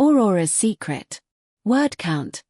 Aurora's secret. Word count.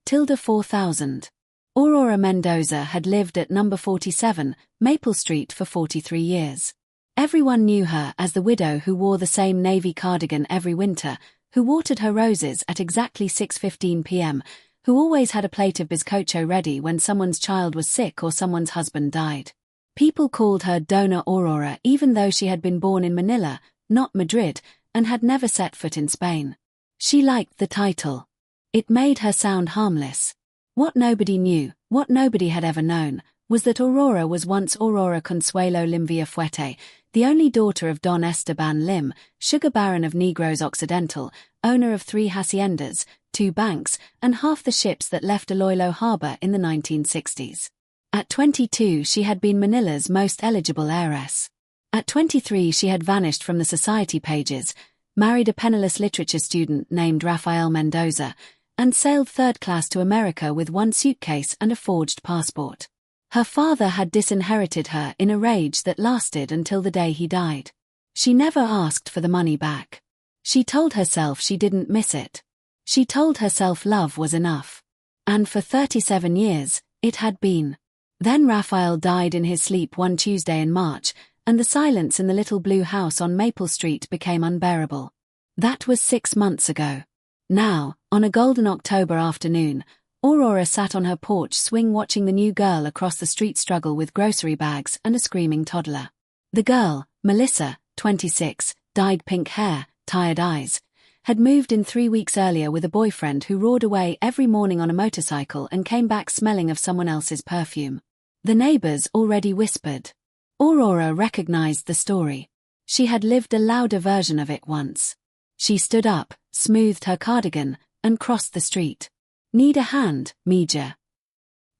Tilde 4000. Aurora Mendoza had lived at number 47, Maple Street for 43 years. Everyone knew her as the widow who wore the same navy cardigan every winter, who watered her roses at exactly 6:15 p.m., who always had a plate of bizcocho ready when someone's child was sick or someone's husband died. People called her Dona Aurora even though she had been born in Manila, not Madrid, and had never set foot in Spain. She liked the title. It made her sound harmless. What nobody knew, what nobody had ever known, was that Aurora was once Aurora Consuelo Lim Villafuerte, the only daughter of Don Esteban Lim, sugar baron of Negros Occidental, owner of 3 haciendas, 2 banks, and half the ships that left Iloilo Harbor in the 1960s. At 22 she had been Manila's most eligible heiress. At 23 she had vanished from the society pages, married a penniless literature student named Rafael Mendoza, and sailed third class to America with 1 suitcase and a forged passport. Her father had disinherited her in a rage that lasted until the day he died. She never asked for the money back. She told herself she didn't miss it. She told herself love was enough. And for 37 years, it had been. Then Rafael died in his sleep one Tuesday in March, and the silence in the little blue house on Maple Street became unbearable. That was 6 months ago. Now, on a golden October afternoon, Aurora sat on her porch swing watching the new girl across the street struggle with grocery bags and a screaming toddler. The girl, Melissa, 26, dyed pink hair, tired eyes, had moved in 3 weeks earlier with a boyfriend who roared away every morning on a motorcycle and came back smelling of someone else's perfume. The neighbors already whispered. Aurora recognized the story. She had lived a louder version of it once. She stood up, smoothed her cardigan, and crossed the street. Need a hand, Mija?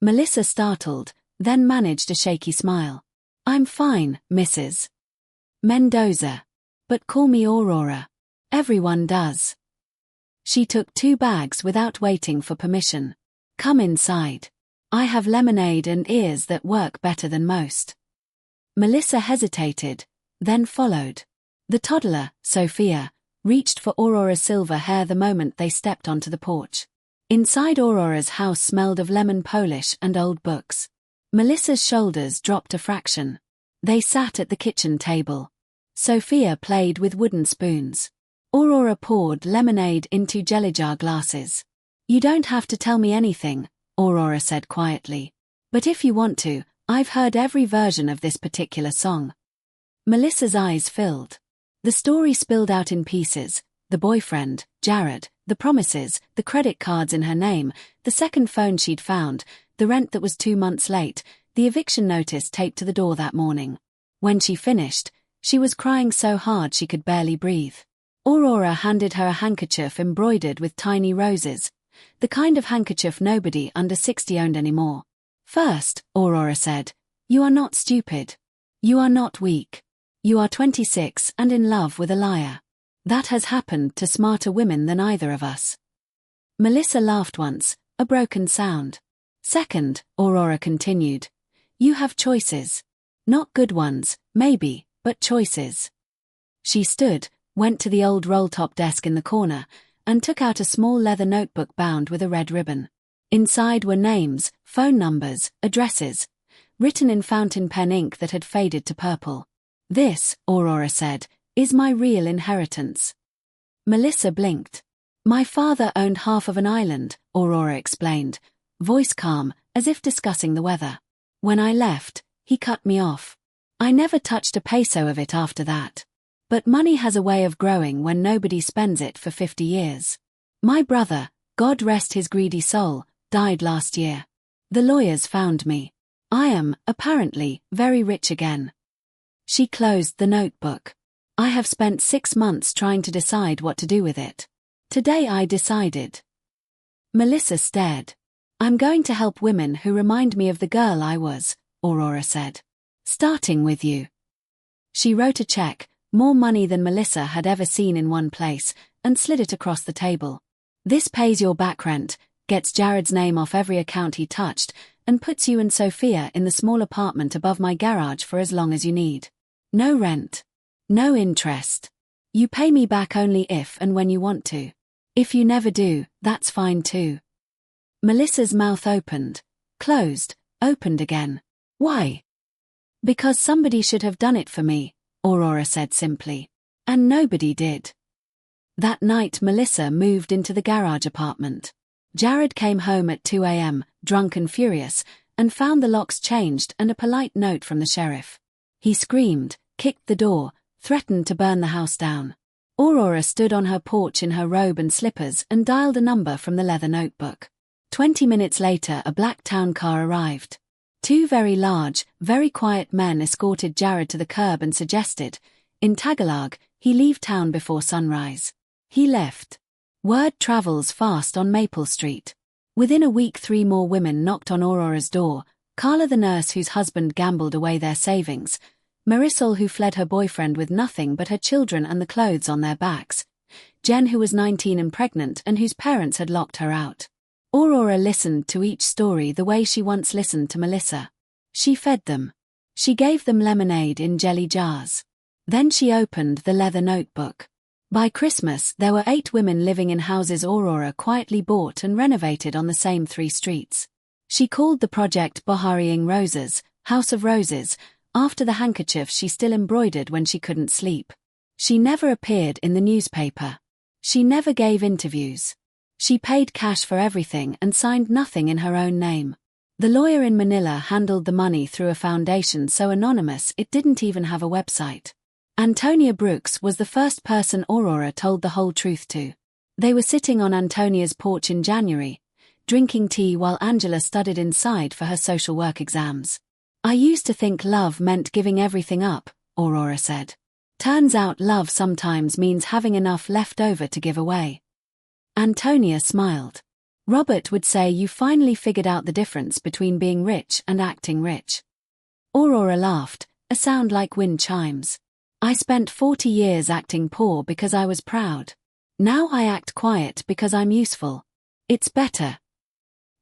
Melissa startled, then managed a shaky smile. I'm fine, Mrs. Mendoza. But call me Aurora. Everyone does. She took 2 bags without waiting for permission. Come inside. I have lemonade and ears that work better than most. Melissa hesitated, then followed. The toddler, Sophia, reached for Aurora's silver hair the moment they stepped onto the porch. Inside Aurora's house smelled of lemon polish and old books. Melissa's shoulders dropped a fraction. They sat at the kitchen table. Sophia played with wooden spoons. Aurora poured lemonade into jelly jar glasses. You don't have to tell me anything, Aurora said quietly. But if you want to, I've heard every version of this particular song. Melissa's eyes filled. The story spilled out in pieces. The boyfriend, Jared, the promises, the credit cards in her name, the second phone she'd found, the rent that was 2 months late, the eviction notice taped to the door that morning. When she finished, she was crying so hard she could barely breathe. Aurora handed her a handkerchief embroidered with tiny roses, the kind of handkerchief nobody under 60 owned anymore. First, Aurora said, you are not stupid. You are not weak. You are 26 and in love with a liar. That has happened to smarter women than either of us. Melissa laughed once, a broken sound. Second, Aurora continued, you have choices. Not good ones, maybe, but choices. She stood, went to the old roll-top desk in the corner, and took out a small leather notebook bound with a red ribbon. Inside were names, phone numbers, addresses, written in fountain pen ink that had faded to purple. This, Aurora said, is my real inheritance. Melissa blinked. My father owned half of an island, Aurora explained, voice calm, as if discussing the weather. When I left, he cut me off. I never touched a peso of it after that. But money has a way of growing when nobody spends it for 50 years. My brother, God rest his greedy soul, died last year. The lawyers found me. I am, apparently, very rich again. She closed the notebook. I have spent 6 months trying to decide what to do with it. Today I decided. Melissa stared. I'm going to help women who remind me of the girl I was, Aurora said. Starting with you. She wrote a check, more money than Melissa had ever seen in one place, and slid it across the table. This pays your back rent, gets Jared's name off every account he touched, and puts you and Sophia in the small apartment above my garage for as long as you need. No rent. No interest. You pay me back only if and when you want to. If you never do, that's fine too. Melissa's mouth opened, closed, opened again. Why? Because somebody should have done it for me, Aurora said simply. And nobody did. That night Melissa moved into the garage apartment. Jared came home at 2 a.m., drunk and furious, and found the locks changed and a polite note from the sheriff. He screamed, kicked the door, threatened to burn the house down. Aurora stood on her porch in her robe and slippers and dialed a number from the leather notebook. 20 minutes later a black town car arrived. Two very large, very quiet men escorted Jared to the curb and suggested, in Tagalog, he leave town before sunrise. He left. Word travels fast on Maple Street. Within a week 3 more women knocked on Aurora's door: Carla the nurse whose husband gambled away their savings, Marisol who fled her boyfriend with nothing but her children and the clothes on their backs, Jen who was 19 and pregnant and whose parents had locked her out. Aurora listened to each story the way she once listened to Melissa. She fed them. She gave them lemonade in jelly jars. Then she opened the leather notebook. By Christmas there were 8 women living in houses Aurora quietly bought and renovated on the same 3 streets. She called the project Boharying Roses, House of Roses, after the handkerchief she still embroidered when she couldn't sleep. She never appeared in the newspaper. She never gave interviews. She paid cash for everything and signed nothing in her own name. The lawyer in Manila handled the money through a foundation so anonymous it didn't even have a website. Antonia Brooks was the first person Aurora told the whole truth to. They were sitting on Antonia's porch in January, drinking tea while Angela studied inside for her social work exams. I used to think love meant giving everything up, Aurora said. Turns out love sometimes means having enough left over to give away. Antonia smiled. Robert would say you finally figured out the difference between being rich and acting rich. Aurora laughed, a sound like wind chimes. I spent 40 years acting poor because I was proud. Now I act quiet because I'm useful. It's better.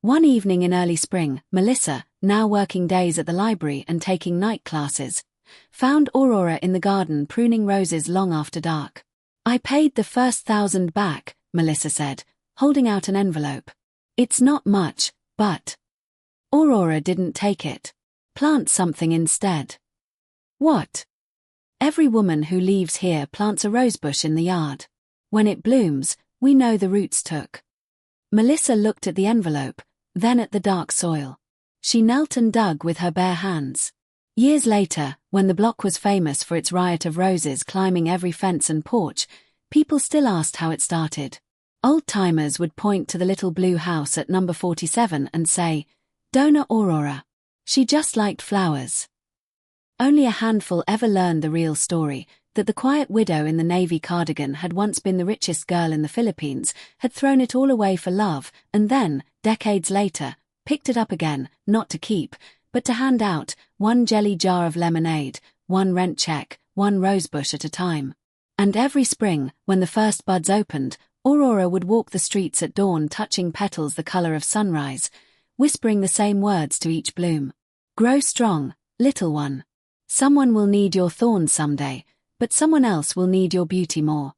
One evening in early spring, Melissa, now working days at the library and taking night classes, found Aurora in the garden pruning roses long after dark. I paid the first 1,000 back, Melissa said, holding out an envelope. It's not much, but... Aurora didn't take it. Plant something instead. What? Every woman who leaves here plants a rosebush in the yard. When it blooms, we know the roots took. Melissa looked at the envelope, then at the dark soil. She knelt and dug with her bare hands. Years later, when the block was famous for its riot of roses climbing every fence and porch, people still asked how it started. Old-timers would point to the little blue house at number 47 and say, "Donor Aurora. She just liked flowers." Only a handful ever learned the real story, that the quiet widow in the navy cardigan had once been the richest girl in the Philippines, had thrown it all away for love, and then, decades later, picked it up again, not to keep, but to hand out, 1 jelly jar of lemonade, 1 rent check, 1 rosebush at a time. And every spring, when the first buds opened, Aurora would walk the streets at dawn touching petals the color of sunrise, whispering the same words to each bloom. Grow strong, little one. Someone will need your thorns someday, but someone else will need your beauty more.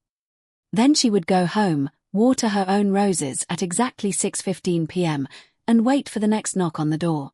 Then she would go home, water her own roses at exactly 6:15 p.m., and wait for the next knock on the door.